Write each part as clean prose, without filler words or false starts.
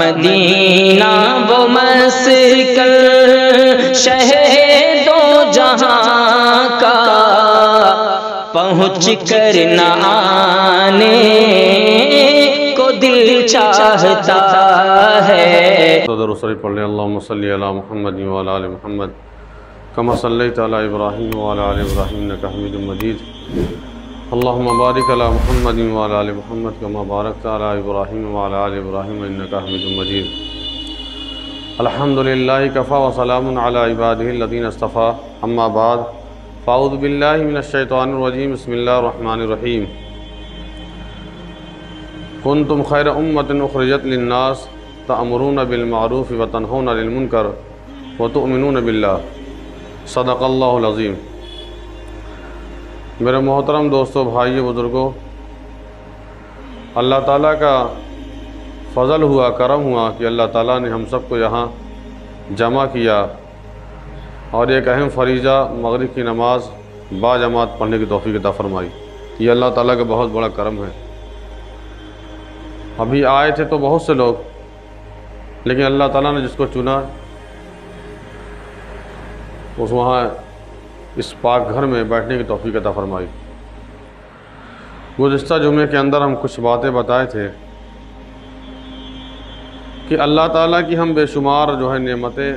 مدینہ وہ مسکن شہر دو جہاں کا، پہنچ کر نہ آنے کو دل چاہتا ہے۔ تو درود شریف پڑھ لیں۔ اللہم صلی علی محمد وعلی آل محمد کما صلیت علی ابراہیم وعلی آل ابراہیم انک حمید مجید۔ اللہم بارک علی محمد وعلی آل محمد کما بارکت علی ابراہیم وعلی آل ابراہیم انک حمید مجید۔ الحمدللہ کفی وسلام علی عبادہ الذین اصطفی، اما بعد فاعوذ باللہ من الشیطان الرجیم، بسم اللہ الرحمن الرحیم۔ کنتم خیر امۃ اخرجت للناس تأمرون بالمعروف وتنہون عن المنکر وتؤمنون باللہ، صدق اللہ العظیم۔ میرے محترم دوستو، بھائیو، بزرگوں، اللہ تعالیٰ کا فضل ہوا، کرم ہوا کہ اللہ تعالیٰ نے ہم سب کو یہاں جمع کیا اور ایک اہم فریضہ مغرب کی نماز با جماعت پڑھنے کی توفیق عطا فرمائی۔ یہ اللہ تعالیٰ کا بہت بڑا کرم ہے۔ ابھی آئے تھے تو بہت سے لوگ، لیکن اللہ تعالیٰ نے جس کو چنا اس وہاں اس پاک گھر میں بیٹھنے کی توفیق عطا فرمائی۔ گزشتہ جمعے کے اندر ہم کچھ باتیں بتائے تھے کہ اللہ تعالیٰ کی ہم بے شمار جو ہے نعمتیں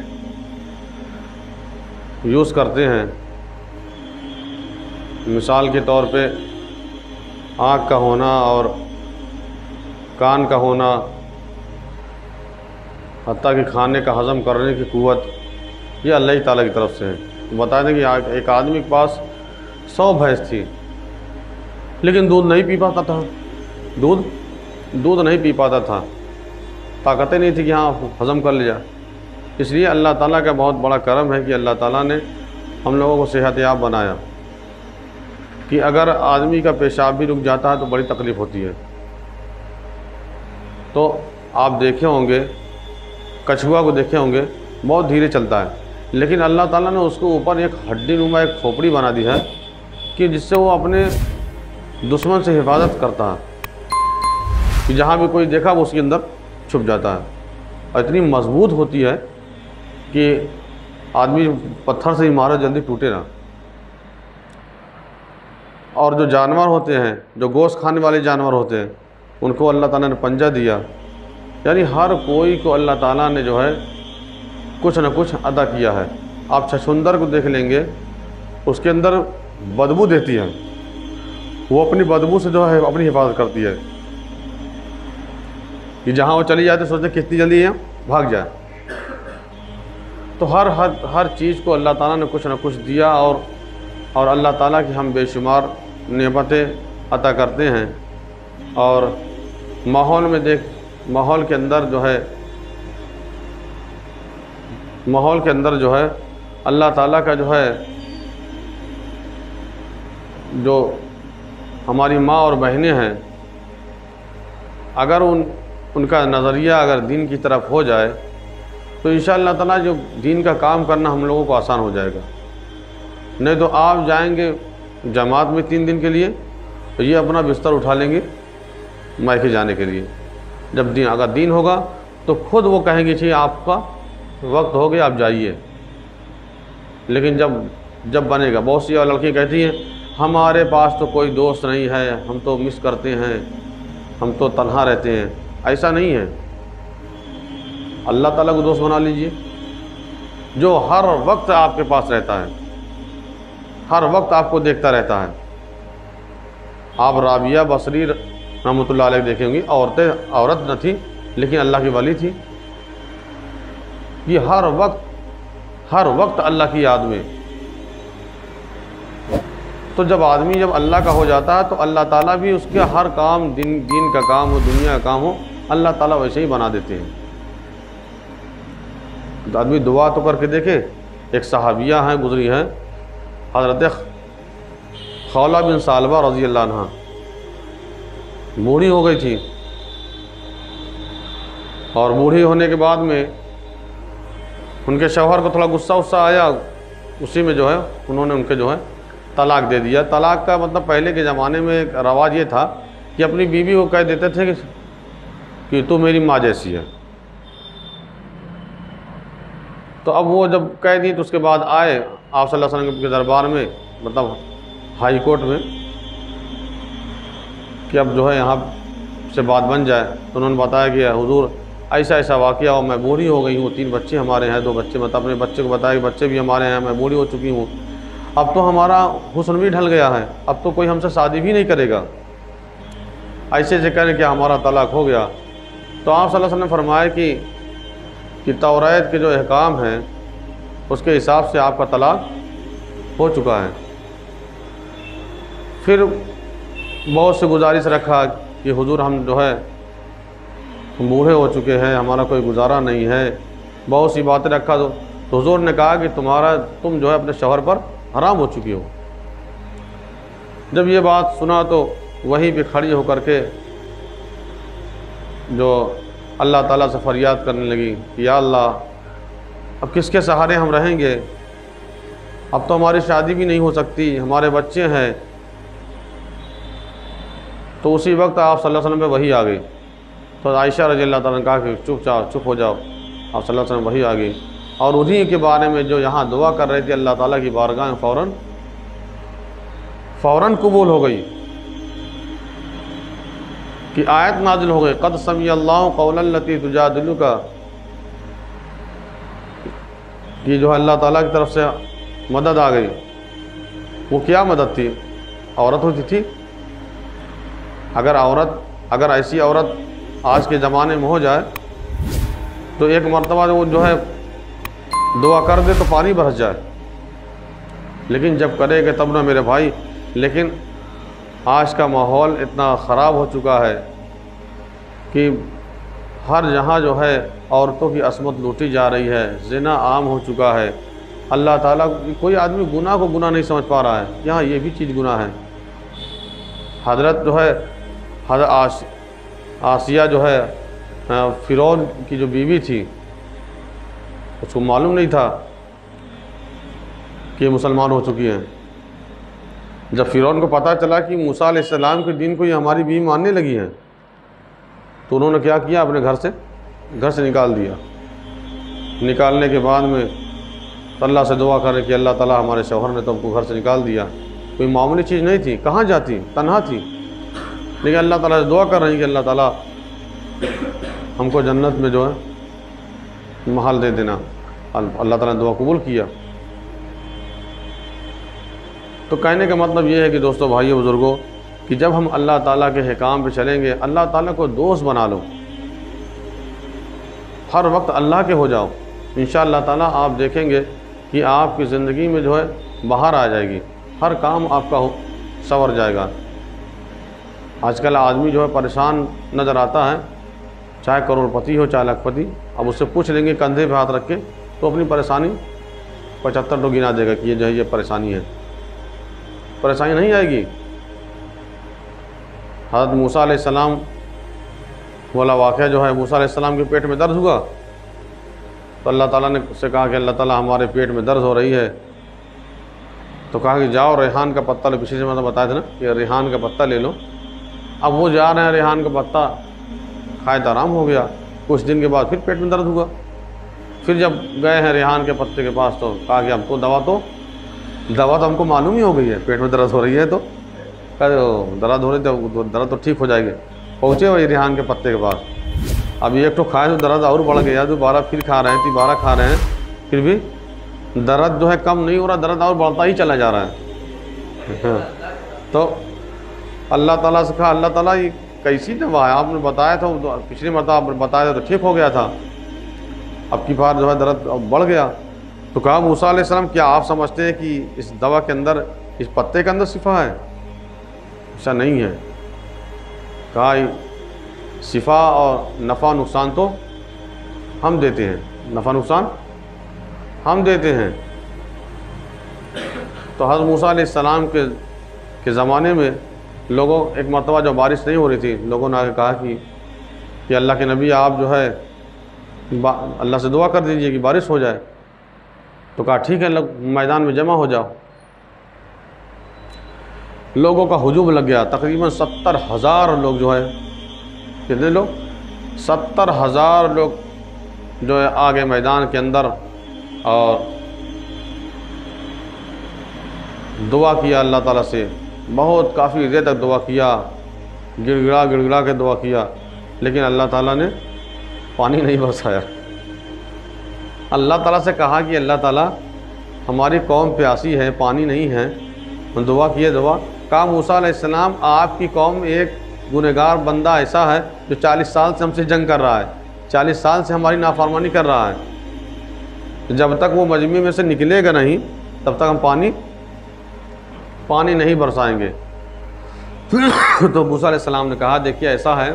یوز کرتے ہیں۔ مثال کے طور پہ آنکھ کا ہونا اور کان کا ہونا، حتیٰ کہ کھانے کا ہضم کرنے کی قوت، یہ اللہ تعالیٰ کی طرف سے ہے۔ بتا دیں کہ ایک آدمی کے پاس 100 بھینس تھی، لیکن دودھ نہیں پی پاتا تھا، دودھ نہیں پی پاتا تھا، طاقتیں نہیں تھی کہ ہاں ہضم کر لیا۔ اس لیے اللہ تعالیٰ کا بہت بڑا کرم ہے کہ اللہ تعالیٰ نے ہم لوگوں کو صحت یاب بنایا، کہ اگر آدمی کا پیشاب بھی رک جاتا ہے تو بڑی تکلیف ہوتی ہے۔ تو آپ دیکھے ہوں گے، کچھوا کو دیکھے ہوں گے، بہت دھیرے چلتا ہے، لیکن اللہ تعالیٰ نے اس کو اوپر ایک ہڈی نما ایک کھوپڑی بنا دی ہے کہ جس سے وہ اپنے دشمن سے حفاظت کرتا ہے، کہ جہاں بھی کوئی دیکھا وہ اس کے اندر چھپ جاتا ہے، اور اتنی مضبوط ہوتی ہے کہ آدمی پتھر سے ہی مارا جلدی ٹوٹے نہ۔ اور جو جانور ہوتے ہیں، جو گوشت کھانے والے جانور ہوتے ہیں، ان کو اللہ تعالیٰ نے پنجہ دیا، یعنی ہر کوئی کو اللہ تعالیٰ نے جو ہے کچھ نہ کچھ عطا کیا ہے۔ آپ چھچھندر کو دیکھ لیں گے، اس کے اندر بدبو دیتی ہے، وہ اپنی بدبو سے جو ہے اپنی حفاظت کرتی ہے، کہ جہاں وہ چلی جاتی سوچتے کتنی جلدی ہے بھاگ جائے۔ تو ہر چیز کو اللہ تعالیٰ نے کچھ نہ کچھ دیا، اور اللہ تعالیٰ کی ہم بے شمار نعمتیں عطا کرتے ہیں۔ اور ماحول کے اندر جو ہے اللہ تعالیٰ کا جو ہے، جو ہماری ماں اور بہنیں ہیں، اگر ان کا نظریہ اگر دین کی طرف ہو جائے تو انشاءاللہ تعالیٰ جو دین کا کام کرنا ہم لوگوں کو آسان ہو جائے گا۔ نہیں تو آپ جائیں گے جماعت میں 3 دن کے لیے تو یہ اپنا بستر اٹھا لیں گے مائکے جانے کے لیے۔ جب اگر دین ہوگا تو خود وہ کہیں گے ٹھیک آپ کا وقت ہو گیا آپ جائیے۔ لیکن جب بنے گا، بہت سی لڑکیاں کہتی ہیں ہمارے پاس تو کوئی دوست نہیں ہے، ہم تو مس کرتے ہیں، ہم تو تنہا رہتے ہیں۔ ایسا نہیں ہے، اللہ تعالیٰ کو دوست بنا لیجئے، جو ہر وقت آپ کے پاس رہتا ہے، ہر وقت آپ کو دیکھتا رہتا ہے۔ آپ رابعہ بصری رحمۃ اللہ علیہ دیکھیں گی، عورت نہ تھی لیکن اللہ کی ولی تھی، یہ ہر وقت اللہ کی یاد میں۔ تو جب اللہ کا ہو جاتا ہے تو اللہ تعالیٰ بھی اس کے ہر کام، دین کا کام ہو، دنیا کا کام ہو، اللہ تعالیٰ ویسے ہی بنا دیتے ہیں۔ تو آدمی دعا تو کر کے دیکھے۔ ایک صحابیہ ہیں، گزری ہیں، حضرت خولہ بن ثعلبہ رضی اللہ عنہ، بوڑھی ہو گئی تھی، اور بوڑھی ہونے کے بعد میں ان کے شوہر کو تھوڑا غصہ آیا، اسی میں جو ہے انہوں نے ان کے جو ہے طلاق دے دیا۔ طلاق کا مطلب پہلے کے زمانے میں ایک رواج یہ تھا کہ اپنی بیوی کو کہہ دیتے تھے کہ تو میری ماں جیسی ہے، تو اب وہ جب کہہ دی تو اس کے بعد آئے آپ صلی اللہ علیہ وسلم کے دربار میں، مطلب ہائی کورٹ میں، کہ اب جو ہے یہاں سے بات بن جائے۔ تو انہوں نے بتایا کہ حضور ایسا ایسا واقعہ ہو، میں بوڑھی ہو گئی ہوں، 3 بچے ہمارے ہیں، 2 بچے، مطلب اپنے بچے کو بتایا کہ بچے بھی ہمارے ہیں، میں بوڑھی ہو چکی ہوں، اب تو ہمارا حسن بھی ڈھل گیا ہے، اب تو کوئی ہم سے شادی بھی نہیں کرے گا، ایسے سے کہنے کہ ہمارا طلاق ہو گیا۔ تو آپ صلی اللہ علیہ وسلم نے فرمایا کہ توریت کے جو احکام ہیں اس کے حساب سے آپ کا طلاق ہو چکا ہے۔ پھر بہت سے گزارش رکھا کہ حضور ہم جو ہے بوڑھے ہو چکے ہیں، ہمارا کوئی گزارا نہیں ہے، بہت سی باتیں رکھا۔ تو حضور نے کہا کہ تم جو ہے اپنے شوہر پر حرام ہو چکی ہو۔ جب یہ بات سنا تو وہیں پہ کھڑی ہو کر کے جو اللہ تعالیٰ سے فریاد کرنے لگی کہ یا اللہ اب کس کے سہارے ہم رہیں گے، اب تو ہماری شادی بھی نہیں ہو سکتی، ہمارے بچے ہیں۔ تو اسی وقت آپ صلی اللہ علیہ وسلم پہ وحی آ گئی۔ تو عائشہ رضی اللہ تعالیٰ نے کہا کہ چپ ہو جاؤ، آپ صلی اللہ علیہ وسلم وحی آ گئی، اور انہی کے بارے میں جو یہاں دعا کر رہے تھے اللہ تعالیٰ کی بارگاہ میں فوراً قبول ہو گئی کہ آیت نازل ہو گئی، قد سمع اللہ قول التی تجادلک، کہ جو اللہ تعالیٰ کی طرف سے مدد آ گئی۔ وہ کیا مدد تھی؟ عورت ہوتی تھی۔ اگر ایسی عورت آج کے زمانے میں ہو جائے تو ایک مرتبہ وہ جو ہے دعا کر دے تو پانی برس جائے، لیکن جب کرے گا تب نہ میرے بھائی۔ لیکن آج کا ماحول اتنا خراب ہو چکا ہے کہ ہر جہاں جو ہے عورتوں کی عصمت لوٹی جا رہی ہے، زنا عام ہو چکا ہے۔ اللہ تعالیٰ کوئی آدمی گناہ کو گناہ نہیں سمجھ پا رہا ہے، یہاں یہ بھی چیز گناہ ہے۔ حضرت جو ہے حضرت آسیہ جو ہے فرعون کی جو بیوی تھی، اس کو معلوم نہیں تھا کہ مسلمان ہو چکی ہیں۔ جب فرعون کو پتہ چلا کہ موسیٰ علیہ السلام کے دین کو یہ ہماری بیوی ماننے لگی ہیں، تو انہوں نے کیا کیا، اپنے گھر سے نکال دیا۔ نکالنے کے بعد میں اللہ سے دعا کرے کہ اللہ تعالیٰ ہمارے شوہر نے تو ہم کو گھر سے نکال دیا۔ کوئی معمولی چیز نہیں تھی، کہاں جاتی، تنہا تھی، لیکن اللہ تعالیٰ سے دعا کر رہی کہ اللہ تعالیٰ ہم کو جنت میں جو ہے محل دے دینا۔ اللہ تعالیٰ نے دعا قبول کیا۔ تو کہنے کا مطلب یہ ہے کہ دوستو، بھائیو، بزرگوں، کہ جب ہم اللہ تعالیٰ کے حکام پہ چلیں گے، اللہ تعالیٰ کو دوست بنا لو، ہر وقت اللہ کے ہو جاؤ، انشاءاللہ تعالیٰ آپ دیکھیں گے کہ آپ کی زندگی میں جو ہے باہر آ جائے گی، ہر کام آپ کا سنور جائے گا۔ آج کل آدمی جو ہے پریشان نظر آتا ہے، چاہے کروڑ پتی ہو چاہے لاکھ پتی، اب اس سے پوچھ لیں گے کندھے پہ ہاتھ رکھ کے تو اپنی پریشانی 75 گنا دے گا کہ یہ جو ہے یہ پریشانی ہے۔ پریشانی نہیں آئے گی۔ حضرت موسیٰ علیہ السلام والا واقعہ جو ہے، موسیٰ علیہ السلام کے پیٹ میں درد ہوا تو اللہ تعالیٰ نے اس سے کہا کہ اللہ تعالیٰ ہمارے پیٹ میں درد ہو رہی ہے، تو کہا کہ جاؤ ریحان کا پتہ لو، پچھلی سے میں بتایا تھا نا کہ ریحان کا پتہ لے لو۔ اب وہ جا رہے ہیں، ریحان کا پتہ کھائے تو آرام ہو گیا، کچھ دن کے بعد پھر پیٹ میں درد ہوا۔ پھر جب گئے ہیں ریحان کے پتے کے پاس تو کہا کہ ہم کو دوا تو ہم کو معلوم ہی ہو گئی ہے، پیٹ میں درد ہو رہی ہے، تو درد ہو رہی تو درد تو ٹھیک ہو جائے گی۔ پہنچے وہی ریحان کے پتے کے پاس، اب ایک تو کھائے تو درد اور بڑھ گیا، دوبارہ پھر کھا رہے ہیں، دوبارہ کھا رہے ہیں، پھر بھی درد جو ہے کم نہیں ہو رہا، درد اور بڑھتا ہی چلا جا رہا ہے۔ تو اللہ تعالیٰ سے کہا، اللہ تعالیٰ یہ کیسی دوا ہے؟ آپ نے بتایا تھا، پچھلی مرتبہ آپ نے بتایا تھا تو ٹھیک ہو گیا تھا، اب کی بار جو ہے درد بڑھ گیا۔ تو کہا موسیٰ علیہ السلام، کیا آپ سمجھتے ہیں کہ اس دوا کے اندر، اس پتے کے اندر شفا ہے؟ ایسا نہیں ہے۔ کہا شفا اور نفع نقصان تو ہم دیتے ہیں، نفع نقصان ہم دیتے ہیں۔ تو حضرت موسیٰ علیہ السلام کے زمانے میں لوگوں، ایک مرتبہ جو بارش نہیں ہو رہی تھی، لوگوں نے آگے کہا کہ اللہ کے نبی آپ جو ہے اللہ سے دعا کر دیجئے کہ بارش ہو جائے۔ تو کہا ٹھیک ہے، لوگ میدان میں جمع ہو جاؤ۔ لوگوں کا ہجوم لگ گیا، تقریباً 70,000 لوگ جو ہے، کتنے لوگ؟ 70,000 لوگ جو ہے آگے میدان کے اندر، اور دعا کیا اللہ تعالیٰ سے، بہت کافی دیر تک دعا کیا، گڑ گڑا کے دعا کیا، لیکن اللہ تعالیٰ نے پانی نہیں برسایا۔ اللہ تعالیٰ سے کہا کہ اللہ تعالیٰ ہماری قوم پیاسی ہے، پانی نہیں ہے۔ دعا کیے، دعا کہا موسیٰ علیہ السلام آپ کی قوم ایک گنہگار بندہ ایسا ہے جو 40 سال سے ہم سے جنگ کر رہا ہے، 40 سال سے ہماری نافرمانی کر رہا ہے، جب تک وہ مجمع میں سے نکلے گا نہیں تب تک ہم پانی نہیں برسائیں گے۔ تو موسیٰ علیہ السلام نے کہا دیکھیے ایسا ہے،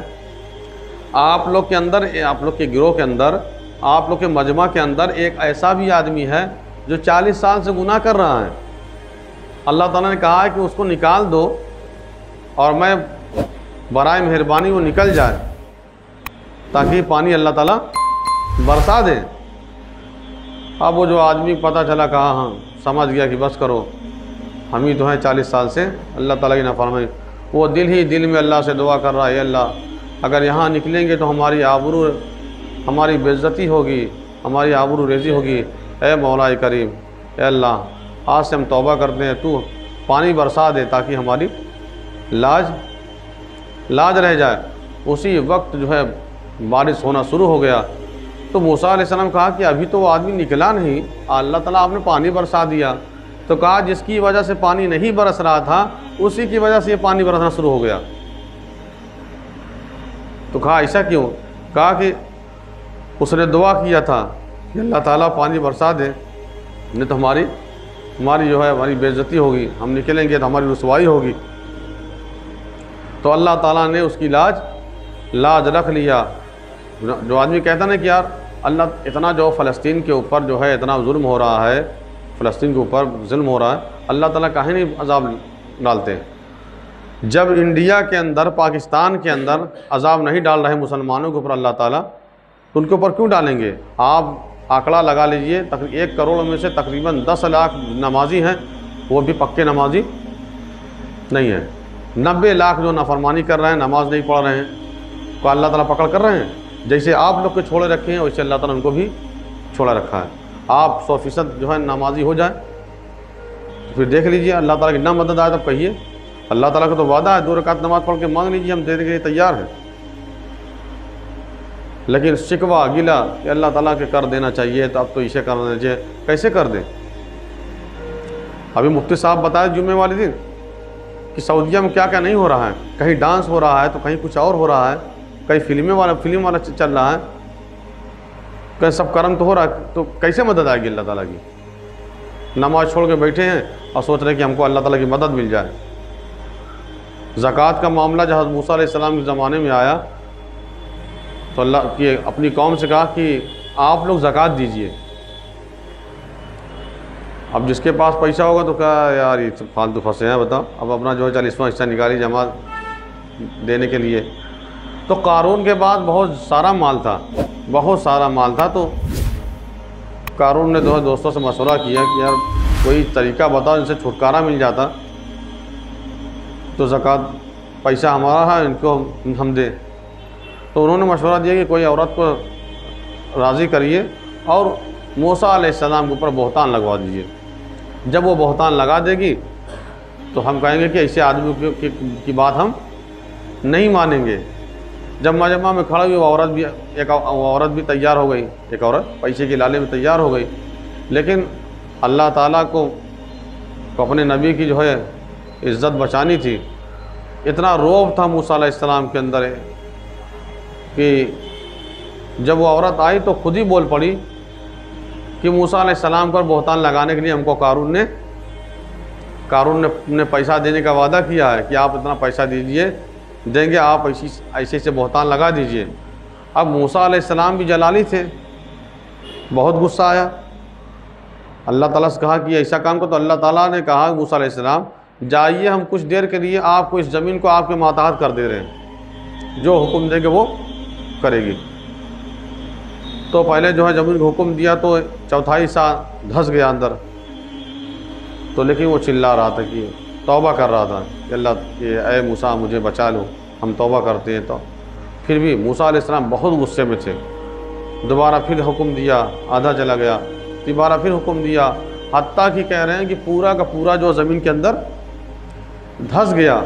آپ لوگ کے اندر، آپ لوگ کے گروہ کے اندر، آپ لوگ کے مجمع کے اندر ایک ایسا بھی آدمی ہے جو 40 سال سے گناہ کر رہا ہے۔ اللہ تعالیٰ نے کہا ہے کہ اس کو نکال دو اور میں برائے مہربانی وہ نکل جائے تاکہ پانی اللہ تعالیٰ برسا دے۔ اب وہ جو آدمی پتہ چلا، کہا ہاں سمجھ گیا کہ بس کرو، ہم ہی تو ہیں 40 سال سے اللہ تعالیٰ کی نافرمانی۔ وہ دل ہی دل میں اللہ سے دعا کر رہا ہے، اے اللہ اگر یہاں نکلیں گے تو ہماری آبرو، ہماری بے عزتی ہوگی، ہماری آبرو ریزی ہوگی، اے مولا کریم، اے اللہ آج سے ہم توبہ کرتے ہیں، تو پانی برسا دے تاکہ ہماری لاج رہ جائے۔ اسی وقت جو ہے بارش ہونا شروع ہو گیا۔ تو موسیٰ علیہ السلام کہا کہ ابھی تو وہ آدمی نکلا نہیں، اللہ تعالیٰ آپ نے پانی برسا دیا۔ تو کہا جس کی وجہ سے پانی نہیں برس رہا تھا اسی کی وجہ سے یہ پانی برسنا شروع ہو گیا۔ تو کہا ایسا کیوں؟ کہا کہ اس نے دعا کیا تھا کہ اللہ تعالیٰ پانی برسا دے، نہیں تو ہماری جو ہے ہماری بے عزتی ہوگی، ہم نکلیں گے تو ہماری رسوائی ہوگی۔ تو اللہ تعالیٰ نے اس کی لاج رکھ لیا۔ جو آدمی کہتا نا کہ یار اللہ اتنا جو فلسطین کے اوپر جو ہے اتنا ظلم ہو رہا ہے، فلسطین کے اوپر ظلم ہو رہا ہے، اللہ تعالیٰ کہیں نہیں عذاب ڈالتے؟ جب انڈیا کے اندر، پاکستان کے اندر عذاب نہیں ڈال رہے مسلمانوں کے اوپر اللہ تعالیٰ، تو ان کے اوپر کیوں ڈالیں گے؟ آپ آنکڑا لگا لیجئے، 1 کروڑ میں سے تقریباً 10 لاکھ نمازی ہیں، وہ بھی پکے نمازی نہیں ہیں۔ 90 لاکھ جو نافرمانی کر رہے ہیں، نماز نہیں پڑھ رہے ہیں، کو اللہ تعالیٰ پکڑ کر رہے ہیں؟ جیسے آپ لوگ کو چھوڑے رکھے ہیں ویسے اللہ تعالیٰ ان کو بھی چھوڑا رکھا ہے۔ آپ 100% جو ہے نمازی ہو جائیں تو پھر دیکھ لیجئے اللہ تعالیٰ کی نہ مدد آئے تب کہیے اللہ تعالیٰ کا تو وعدہ ہے، 2 رکعت نماز پڑھ کے مانگ لیجئے، ہم دینے کے لیے تیار ہیں۔ لیکن شکوہ گلا کہ اللہ تعالیٰ کے کر دینا چاہیے، تو اب تو اسے کر دینا چاہیے، کیسے کر دیں؟ ابھی مفتی صاحب بتائے جمعے والے دن کہ سعودیہ میں کیا کیا نہیں ہو رہا ہے، کہیں ڈانس ہو رہا ہے تو کہیں کچھ اور ہو رہا ہے، کہیں فلم والا چل رہا ہے، کہیں سب کرم تو ہو رہا ہے، تو کیسے مدد آئے گی اللہ تعالیٰ کی؟ نماز چھوڑ کے بیٹھے ہیں اور سوچ رہے ہیں کہ ہم کو اللہ تعالیٰ کی مدد مل جائے۔ زکوٰۃ کا معاملہ جب حضرت موسیٰ علیہ السلام کے زمانے میں آیا تو اللہ کی اپنی قوم سے کہا کہ آپ لوگ زکوٰۃ دیجئے۔ اب جس کے پاس پیسہ ہوگا تو کہا یار یہ فالتو پھنسے ہیں، بتاؤ اب اپنا جو ہے 40واں حصہ نکالی جماعت دینے کے لیے۔ تو قارون کے بعد بہت سارا مال تھا، تو قارون نے دوستوں سے مشورہ کیا کہ یار کوئی طریقہ بتاؤ جن سے چھٹکارا مل جاتا، تو زکوٰۃ پیسہ ہمارا ہے، ان کو ہم دیں۔ تو انہوں نے مشورہ دیا کہ کوئی عورت کو راضی کریے اور موسیٰ علیہ السلام کے اوپر بہتان لگوا دیجیے۔ جب وہ بہتان لگا دے گی تو ہم کہیں گے کہ ایسے آدمی کی بات ہم نہیں مانیں گے۔ جب مجمع میں کھڑا ہوئی ایک عورت بھی تیار ہو گئی، ایک عورت پیسے کے لالے میں تیار ہو گئی، لیکن اللہ تعالیٰ کو اپنے نبی کی جو ہے عزت بچانی تھی۔ اتنا روب تھا موسیٰ علیہ السلام کے اندر کہ جب وہ عورت آئی تو خود ہی بول پڑی کہ موسیٰ علیہ السلام پر بہتان لگانے کے لیے ہم کو قارون نے پیسہ دینے کا وعدہ کیا ہے کہ آپ اتنا پیسہ دیں گے، آپ ایسے سے بہتان لگا دیجئے۔ اب موسیٰ علیہ السلام بھی جلالی تھے، بہت غصہ آیا، اللہ تعالیٰ سے کہا کہ ایسا کام کو، تو اللہ تعالیٰ نے کہا موسیٰ علیہ السلام جائیے، ہم کچھ دیر کے لیے آپ کو اس زمین کو آپ کے ماتحت کر دے رہے ہیں، جو حکم دیں گے وہ کرے گی۔ تو پہلے جو ہے زمین کو حکم دیا تو 1/4 حصہ دھس گیا اندر، تو لیکن وہ چلا رہا تھا کہ توبہ کر رہا تھا کہ اللہ کہ اے موسیٰ مجھے بچا لو، ہم توبہ کرتے ہیں۔ تو پھر بھی موسیٰ علیہ السلام بہت غصے میں تھے، دوبارہ پھر حکم دیا، آدھا چلا گیا، دوبارہ پھر حکم دیا، حتیٰ کہ کہہ رہے ہیں کہ پورا کا پورا جو زمین کے اندر دھس گیا۔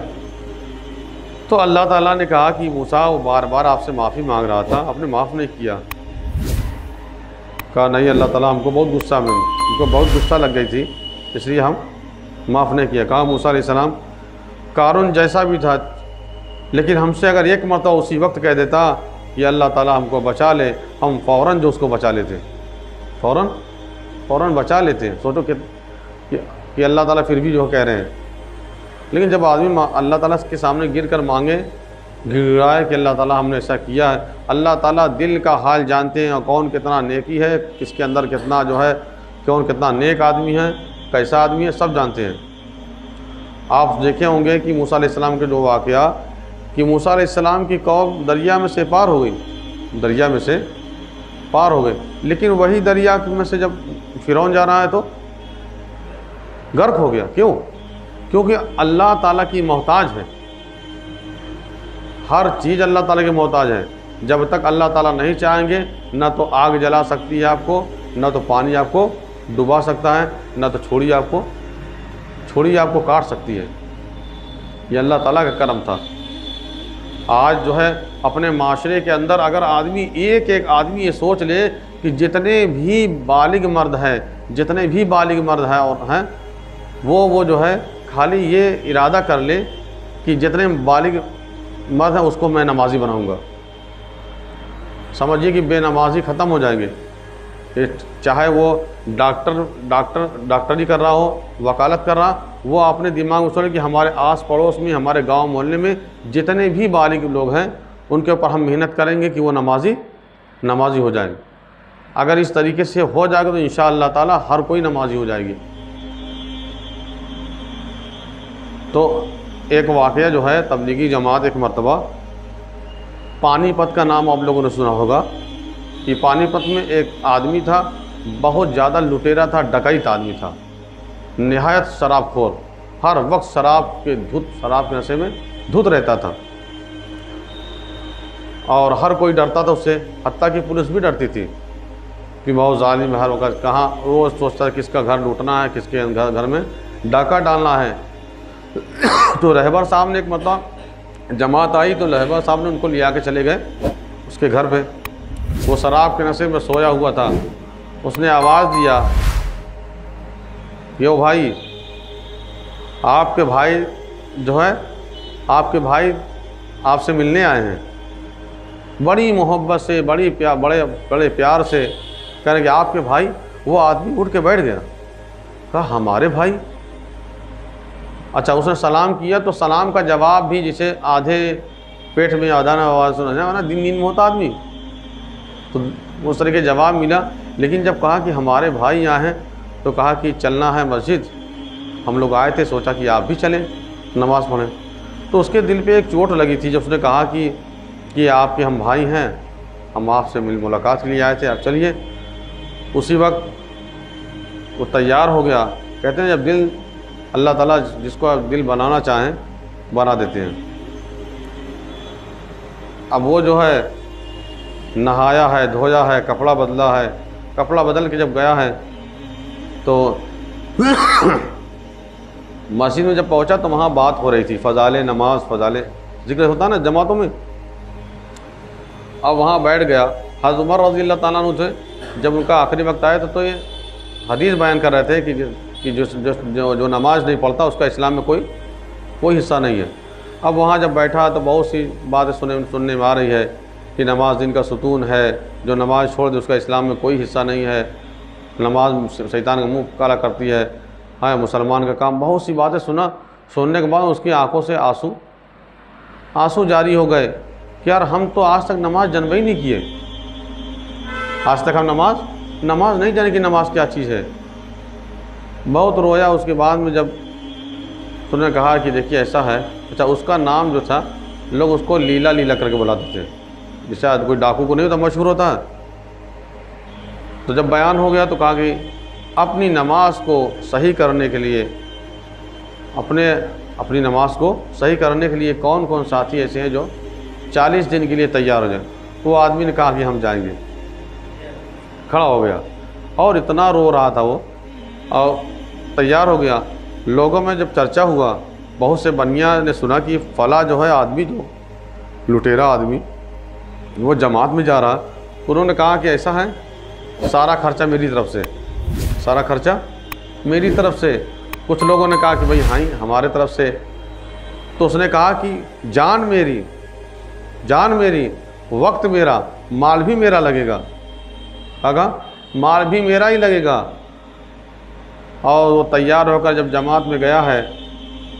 تو اللہ تعالیٰ نے کہا کہ موسیٰ وہ بار بار آپ سے معافی مانگ رہا تھا، آپ نے معاف نہیں کیا۔ کہا نہیں اللہ تعالیٰ ہم کو بہت غصہ میں ہم کو بہت غصہ لگ گئی تھی، اس لیے ہم معاف نہیں کیا۔ کہا موسیٰ علیہ السلام قارون جیسا بھی تھا، لیکن ہم سے اگر ایک مرتبہ اسی وقت کہہ دیتا کہ اللہ تعالیٰ ہم کو بچا لے، ہم فوراً جو اس کو بچا لیتے، فوراً بچا لیتے۔ سوچو کہ اللہ تعالیٰ پھر بھی جو کہہ رہے ہیں، لیکن جب آدمی اللہ تعالیٰ کے سامنے گر کر مانگے، گڑائے کہ اللہ تعالیٰ ہم نے ایسا کیا ہے، اللہ تعالیٰ دل کا حال جانتے ہیں اور کون کتنا نیکی ہے، کس کے اندر کتنا جو ہے، کون کتنا نیک آدمی ہے، کیسا آدمی ہے، سب جانتے ہیں۔ آپ دیکھے ہوں گے کہ موسیٰ علیہ السلام کے جو واقعہ کہ موسیٰ علیہ السلام کی قوم دریا میں سے پار ہو گئی، دریا میں سے پار ہو گئے، لیکن وہی دریا میں سے جب فرعون جا رہا ہے تو غرق ہو گیا۔ کیوں؟ کیونکہ اللہ تعالیٰ کی محتاج ہے، ہر چیز اللہ تعالیٰ کی محتاج ہے۔ جب تک اللہ تعالیٰ نہیں چاہیں گے، نہ تو آگ جلا سکتی ہے آپ کو، نہ تو پانی آپ کو ڈبا سکتا ہے، نہ تو چھوڑی آپ کو کاٹ سکتی ہے۔ یہ اللہ تعالیٰ کا کرم تھا۔ آج جو ہے اپنے معاشرے کے اندر اگر آدمی ایک آدمی یہ سوچ لے کہ جتنے بھی بالغ مرد ہیں اور ہیں وہ جو ہے خالی یہ ارادہ کر لے کہ جتنے بالغ مرد ہیں اس کو میں نمازی بناؤں گا، سمجھیے کہ بے نمازی ختم ہو جائیں گے۔ چاہے وہ ڈاکٹری کر رہا ہو، وکالت کر رہا، وہ اپنے دماغ میں سوچے کہ ہمارے آس پڑوس میں، ہمارے گاؤں محلے میں جتنے بھی بالغ لوگ ہیں ان کے اوپر ہم محنت کریں گے کہ وہ نمازی ہو جائیں۔ اگر اس طریقے سے ہو جائے گا تو انشاءاللہ تعالی ہر کوئی نمازی ہو جائے گی۔ تو ایک واقعہ جو ہے تبلیغی جماعت ایک مرتبہ پانی پت کا نام آپ لوگوں نے سنا ہوگا کہ پانی پت میں ایک آدمی تھا، بہت زیادہ لٹیرا تھا، ڈکیت آدمی تھا، نہایت شراب خور، ہر وقت شراب کے نشے میں دھت رہتا تھا اور ہر کوئی ڈرتا تھا اس سے، حتیٰ کہ پولیس بھی ڈرتی تھی کہ بہت ظالم ہے، ہر وقت کہاں روز سوچتا ہے کس کا گھر لوٹنا ہے، کس کے گھر میں ڈاکہ ڈالنا ہے۔ تو رہبر صاحب نے ایک مرتبہ جماعت آئی تو رہبر صاحب نے ان کو لیا کے چلے گئے اس کے گھر پہ، وہ شراب کے نشے میں سویا ہوا تھا۔ اس نے آواز دیا، یو بھائی، آپ کے بھائی جو ہے آپ سے ملنے آئے ہیں۔ بڑی محبت سے، بڑے پیار سے کہہ رہے کہ آپ کے بھائی۔ وہ آدمی اٹھ کے بیٹھ گیا، کہا ہمارے بھائی؟ اچھا، اس نے سلام کیا تو سلام کا جواب بھی جسے آدھے پیٹ میں آدھا نہ آواز سنا جائے نا، دن میں ہوتا آدمی، تو اس طرح کے جواب ملا۔ لیکن جب کہا کہ ہمارے بھائی یہاں ہیں تو کہا کہ چلنا ہے مسجد، ہم لوگ آئے تھے، سوچا کہ آپ بھی چلیں نماز پڑھیں۔ تو اس کے دل پہ ایک چوٹ لگی تھی جب اس نے کہا کہ آپ کے ہم بھائی ہیں، ہم آپ سے ملاقات کے لیے آئے تھے، آپ چلیے۔ اسی وقت وہ تیار ہو گیا۔ کہتے ہیں جب دل اللہ تعالیٰ جس کو دل بنانا چاہیں بنا دیتے ہیں۔ اب وہ جو ہے نہایا ہے، دھویا ہے، کپڑا بدلا ہے، کپڑا بدل کے جب گیا ہے تو مسجد میں جب پہنچا تو وہاں بات ہو رہی تھی، فضائل نماز، فضائل ذکر ہوتا ہے نا جماعتوں میں۔ اب وہاں بیٹھ گیا، حضرت عمر رضی اللہ تعالیٰ عنہ تھے، جب ان کا آخری وقت آیا تو یہ حدیث بیان کر رہے تھے کہ جو نماز نہیں پڑھتا اس کا اسلام میں کوئی حصہ نہیں ہے۔ اب وہاں جب بیٹھا تو بہت سی باتیں سننے میں آ رہی ہے کہ نماز دین کا ستون ہے، جو نماز چھوڑ دے اس کا اسلام میں کوئی حصہ نہیں ہے، نماز شیطان کا منہ کالا کرتی ہے، ہاں مسلمان کا کام۔ بہت سی باتیں سننے کے بعد اس کی آنکھوں سے آنسو جاری ہو گئے کہ یار ہم تو آج تک نماز جنبے ہی نہیں کیے، آج تک ہم نماز نہیں جانے کہ نماز کیا چیز ہے۔ بہت رویا۔ اس کے بعد میں جب انہوں نے کہا کہ دیکھیے ایسا ہے، اچھا اس کا نام جو تھا لوگ اس کو لیلا کر کے بلاتے تھے، جیسے کوئی ڈاکو کو نہیں ہوتا مشہور ہوتا ہے۔ تو جب بیان ہو گیا تو کہا کہ اپنی نماز کو صحیح کرنے کے لیے اپنی نماز کو صحیح کرنے کے لیے کون کون ساتھی ایسے ہیں جو 40 دن کے لیے تیار ہو جائیں۔ تو وہ آدمی نے کہا کہ ہم جائیں گے، کھڑا ہو گیا۔ اور اتنا رو رہا تھا وہ، اور تیار ہو گیا۔ لوگوں میں جب چرچا ہوا، بہت سے بنیا نے سنا کہ فلاں جو ہے آدمی، جو لٹیرا آدمی وہ جماعت میں جا رہا، انہوں نے کہا کہ ایسا ہے، سارا خرچہ میری طرف سے، سارا خرچہ میری طرف سے۔ کچھ لوگوں نے کہا کہ بھئی ہاں ہمارے طرف سے۔ تو اس نے کہا کہ جان میری، جان میری، وقت میرا، مال بھی میرا لگے گا۔ کہا مال بھی میرا ہی لگے گا۔ اور وہ تیار ہو کر جب جماعت میں گیا ہے،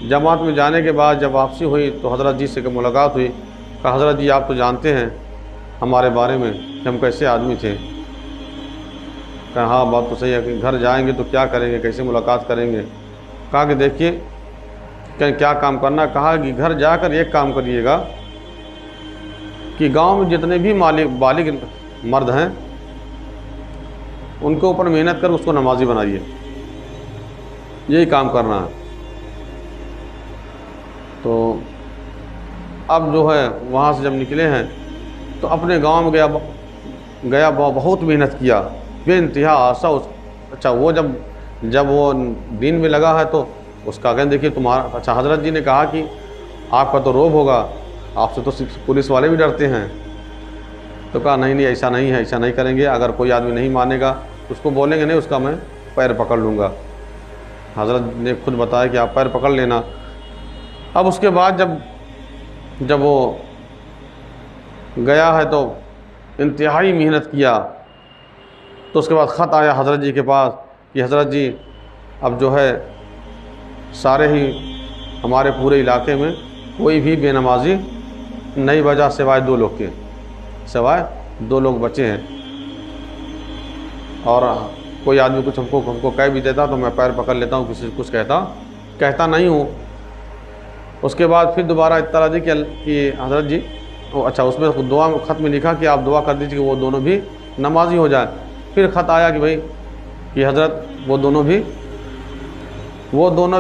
جماعت میں جانے کے بعد جب واپسی ہوئی تو حضرت جی سے ملاقات ہوئی۔ کہا حضرت جی آپ تو جانتے ہیں ہمارے بارے میں کہ ہم کیسے آدمی تھے۔ کہا ہاں بات تو صحیح ہے، کہ گھر جائیں گے تو کیا کریں گے، کیسے ملاقات کریں گے۔ کہا کہ دیکھیے کہ کیا کام کرنا۔ کہا کہ گھر جا کر ایک کام کریے گا کہ گاؤں میں جتنے بھی بالغ مرد ہیں ان کے اوپر محنت کر اس کو نمازی بنائیے، یہی کام کرنا ہے۔ تو اب جو ہے وہاں سے جب نکلے ہیں تو اپنے گاؤں میں گیا بہت محنت کیا، بے انتہا آسا۔ اچھا وہ جب وہ دین میں لگا ہے تو اس کا کہیں دیکھیے تمہارا، اچھا حضرت جی نے کہا کہ آپ کا تو روب ہوگا، آپ سے تو پولیس والے بھی ڈرتے ہیں۔ تو کہا نہیں ایسا نہیں ہے، ایسا نہیں کریں گے، اگر کوئی آدمی نہیں مانے گا اس کو بولیں گے نہیں، اس کا میں پیر پکڑ لوں گا۔ حضرت نے خود بتایا کہ آپ پیر پکڑ لینا۔ اب اس کے بعد جب وہ گیا ہے تو انتہائی محنت کیا۔ تو اس کے بعد خط آیا حضرت جی کے پاس کہ حضرت جی اب جو ہے سارے ہی ہمارے پورے علاقے میں کوئی بھی بے نمازی نہیں بچا سوائے 2 لوگ کے، سوائے 2 لوگ بچے ہیں، اور کوئی آدمی کچھ ہم کو کہہ بھی دیتا تو میں پیر پکڑ لیتا ہوں، کسی سے کچھ کہتا نہیں ہوں۔ اس کے بعد پھر دوبارہ اطلاع دی کہ حضرت جی اچھا اس میں دعا خط میں لکھا کہ آپ دعا کر دیجیے کہ وہ دونوں بھی نمازی ہو جائیں۔ پھر خط آیا کہ بھئی کہ حضرت وہ دونوں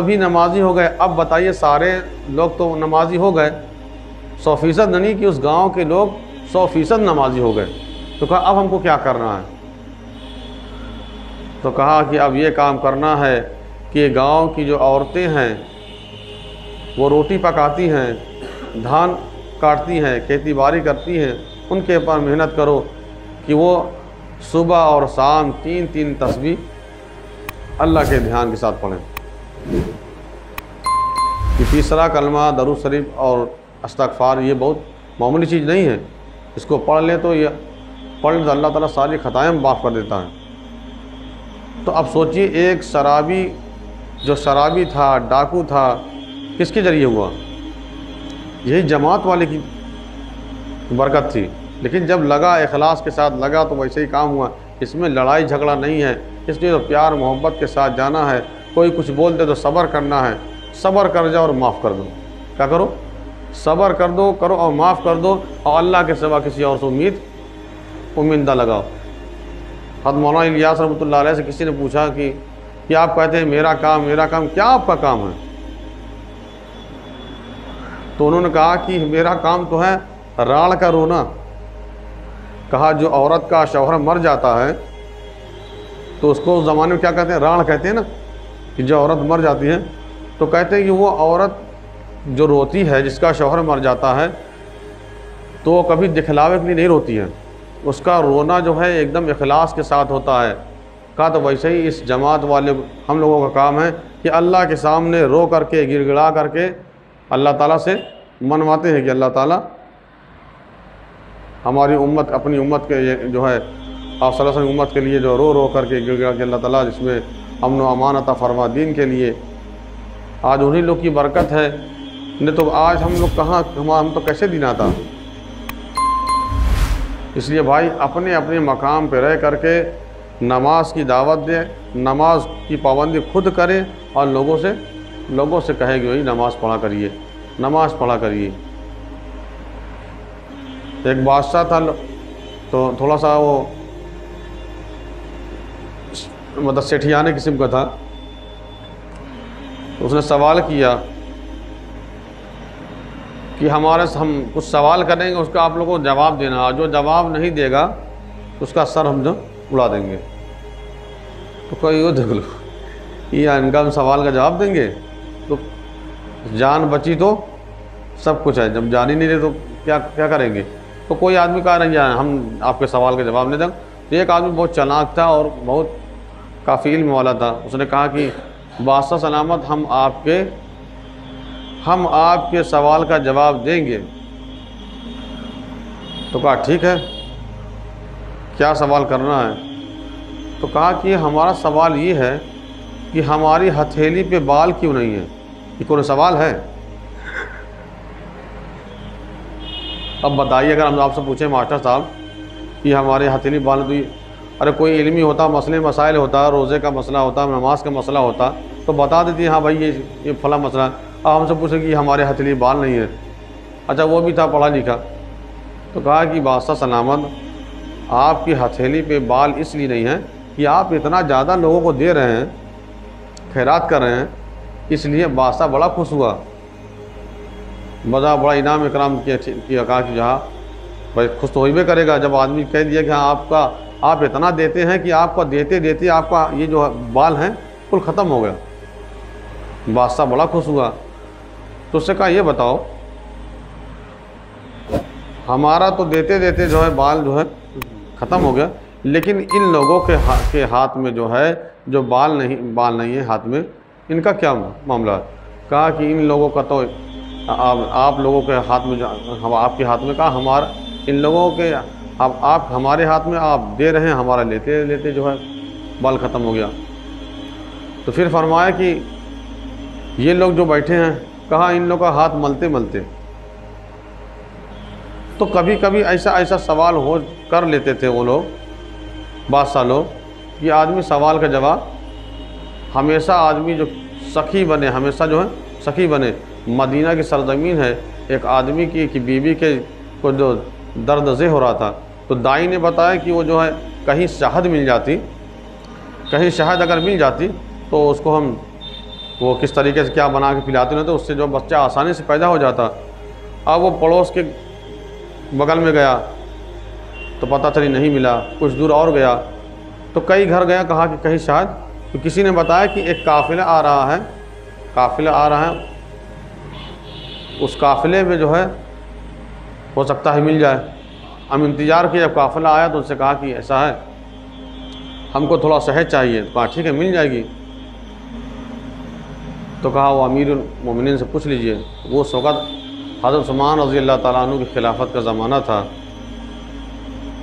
بھی نمازی ہو گئے۔ اب بتائیے سارے لوگ تو نمازی ہو گئے، 100% نہیں کہ اس گاؤں کے لوگ 100% نمازی ہو گئے۔ تو کہا اب ہم کو کیا کرنا ہے؟ تو کہا کہ اب یہ کام کرنا ہے کہ گاؤں کی جو عورتیں ہیں وہ روٹی پکاتی ہیں، دھان کاٹتی ہیں، کھیتی باڑی کرتی ہیں، ان کے اوپر محنت کرو کہ وہ صبح اور شام 3 تسبیح اللہ کے دھیان کے ساتھ پڑھیں۔ کہ تیسرا کلمہ درود شریف اور استغفار یہ بہت معمولی چیز نہیں ہے، اس کو پڑھ لیں تو اللہ تعالیٰ ساری خطائیں معاف کر دیتا ہے۔ تو اب سوچئے ایک شرابی تھا، ڈاکو تھا، کس کے ذریعے ہوا؟ یہی جماعت والے کی برکت تھی۔ لیکن جب لگا، اخلاص کے ساتھ لگا تو ویسے ہی کام ہوا۔ اس میں لڑائی جھگڑا نہیں ہے، اس لیے تو پیار محبت کے ساتھ جانا ہے۔ کوئی کچھ بول دے تو صبر کرنا ہے، صبر کر جاؤ اور معاف کر دو۔ کیا کرو؟ صبر کرو اور معاف کر دو، اور اللہ کے سوا کسی اور سے امید نہ لگاؤ۔ حضرت مولانا الیاس رحمۃ اللہ علیہ سے کسی نے پوچھا کہ آپ کہتے ہیں میرا کام، کیا آپ کا کام ہے؟ تو انہوں نے کہا کہ میرا کام تو ہے راڑ کا رونا۔ کہا جو عورت کا شوہر مر جاتا ہے تو اس کو اس زمانے میں کیا کہتے ہیں؟ راڑ کہتے ہیں نا، کہ جو عورت مر جاتی ہے تو کہتے ہیں کہ وہ عورت جو روتی ہے، جس کا شوہر مر جاتا ہے، تو وہ کبھی دکھلاوے کے لیے نہیں روتی ہے، اس کا رونا جو ہے ایک دم اخلاص کے ساتھ ہوتا ہے۔ کہا تو ویسے ہی اس جماعت والے ہم لوگوں کا کام ہے کہ اللہ کے سامنے رو کر کے، گڑ گڑا کر کے اللہ تعالیٰ سے منواتے ہیں کہ اللہ تعالیٰ ہماری امت، اپنی امت کے جو ہے آپ صلی اللہ علیہ وسلم امت کے لیے جو رو کر کے گڑ گڑا کے اللہ تعالیٰ جس میں امن و امان عطا فرما دین کے لیے۔ آج انہی لوگ کی برکت ہے، نہیں تو آج ہم لوگ کہاں، ہم تو کیسے دین آتا۔ اس لیے بھائی اپنے اپنے مقام پہ رہ کر کے نماز کی دعوت دے، نماز کی پابندی خود کرے، اور لوگوں سے کہے کہ بھائی نماز پڑھا کریے، نماز پڑھا کریے۔ ایک بادشاہ تھا تو تھوڑا سا وہ مطلب سیٹھیانے قسم کا تھا، اس نے سوال کیا کہ ہم کچھ سوال کریں گے، اس کا آپ لوگوں کو جواب دینا، جو جواب نہیں دے گا اس کا سر ہم جو اڑا دیں گے۔ تو کوئی وہ دیکھ لو، یہ ان کا ہم سوال کا جواب دیں گے تو جان بچی تو سب کچھ ہے، جب جان ہی نہیں رہے تو کیا کریں گے؟ تو کوئی آدمی کہا نہیں جائے ہم آپ کے سوال کا جواب نہیں دیں۔ تو ایک آدمی بہت چلاک تھا اور بہت کافی علم والا تھا، اس نے کہا کہ بادشاہ سلامت ہم آپ کے سوال کا جواب دیں گے۔ تو کہا ٹھیک ہے، کیا سوال کرنا ہے؟ تو کہا کہ ہمارا سوال یہ ہے کہ ہماری ہتھیلی پہ بال کیوں نہیں ہے؟ یہ کوئی سوال ہے؟ اب بتائیے اگر ہم آپ سے پوچھیں ماسٹر صاحب کہ ہمارے ہتھیلی بال تو ارے کوئی علمی ہوتا، مسئلے مسائل ہوتا، روزے کا مسئلہ ہوتا، نماز کا مسئلہ ہوتا تو بتا دیتی ہاں بھائی یہ فلاں مسئلہ۔ اب ہم سے پوچھیں کہ ہمارے ہتھیلی بال نہیں ہے، اچھا وہ بھی تھا پڑھا لکھا، تو کہا کہ بادشاہ سلامت آپ کی ہتھیلی پہ بال اس لیے نہیں ہے کہ آپ اتنا زیادہ لوگوں کو دے رہے ہیں، خیرات کر رہے ہیں، اس لیے بادشاہ بڑا خوش ہوا، بڑا انعام اکرام کیا، کہا کہ جہاں بھائی خوش تو ہوئی کرے گا جب آدمی کہہ دیا کہ ہاں آپ اتنا دیتے ہیں کہ آپ کا دیتے دیتے آپ کا یہ جو بال ہیں کل ختم ہو گیا۔ بادشاہ بڑا خوش ہوا، تو اس سے کہا یہ بتاؤ ہمارا تو دیتے دیتے جو ہے بال جو ہے ختم ہو گیا، لیکن ان لوگوں کے ہاتھ میں جو ہے جو بال نہیں ہے ہاتھ میں، ان کا کیا معاملہ ہے؟ کہا کہ ان لوگوں کا تو آپ لوگوں کے ہاتھ میں آپ کے ہاتھ میں، کہا ہمارا ان لوگوں کے آپ ہمارے ہاتھ میں آپ دے رہے ہیں، ہمارا لیتے لیتے جو ہے بال ختم ہو گیا۔ تو پھر فرمایا کہ یہ لوگ جو بیٹھے ہیں، کہا ان لوگوں کا ہاتھ ملتے ملتے، تو کبھی کبھی ایسا سوال کر لیتے تھے وہ لوگ بادشاہ لوگ، یہ آدمی سوال کا جواب ہمیشہ آدمی جو سخی بنے، ہمیشہ جو ہے سخی بنے۔ مدینہ کی سرزمین ہے، ایک آدمی کی بیوی کے کو جو درد زہ ہو رہا تھا، تو دائی نے بتایا کہ وہ جو ہے کہیں شہد مل جاتی، کہیں شہد اگر مل جاتی تو اس کو ہم وہ کس طریقے سے کیا بنا کے پلاتے ہیں تو اس سے جو بچہ آسانی سے پیدا ہو جاتا۔ اب وہ پڑوس کے بغل میں گیا تو پتہ چلی نہیں ملا، کچھ دور اور گیا تو کئی گھر گیا، کہا کہ کہیں شاید، تو کسی نے بتایا کہ ایک قافلہ آ رہا ہے، اس قافلے میں جو ہے ہو سکتا ہے مل جائے۔ ہم انتظار کیا، جب قافلہ آیا تو ان سے کہا کہ ایسا ہے ہم کو تھوڑا شہد چاہیے، تو کہا ٹھیک ہے مل جائے گی۔ تو کہا وہ امیر المومنین سے پوچھ لیجئے، وہ اس وقت حضرت عثمان رضی اللہ تعالیٰ عنہ کی خلافت کا زمانہ تھا،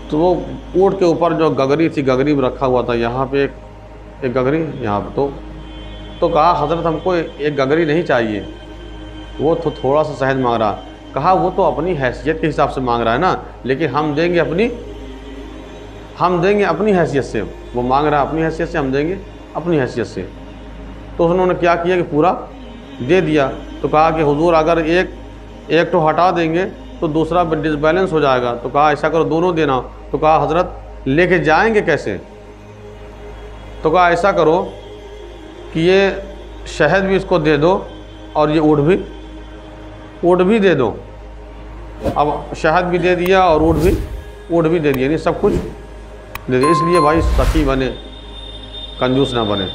تو وہ اونٹ کے اوپر جو گگری تھی، گگری میں رکھا ہوا تھا، یہاں پہ ایک گگری یہاں پہ، تو کہا حضرت ہم کو ایک گگری نہیں چاہیے، وہ تو تھوڑا سا شہد مانگ رہا۔ کہا وہ تو اپنی حیثیت کے حساب سے مانگ رہا ہے نا، لیکن ہم دیں گے اپنی حیثیت سے، وہ مانگ رہا ہے اپنی حیثیت سے، ہم دیں گے اپنی حیثیت سے۔ تو انہوں نے کیا کیا کہ پورا دے دیا۔ تو کہا کہ حضور اگر ایک تو ہٹا دیں گے تو دوسرا ڈس بیلنس ہو جائے گا، تو کہا ایسا کرو دونوں دینا۔ تو کہا حضرت لے کے جائیں گے کیسے؟ تو کہا ایسا کرو کہ یہ شہد بھی اس کو دے دو اور یہ اونٹ بھی دے دو۔ اب شہد بھی دے دیا اور اونٹ بھی دے دیا، یعنی سب کچھ دے دیا۔ اس لیے بھائی سخی بنے، کنجوس نہ بنے۔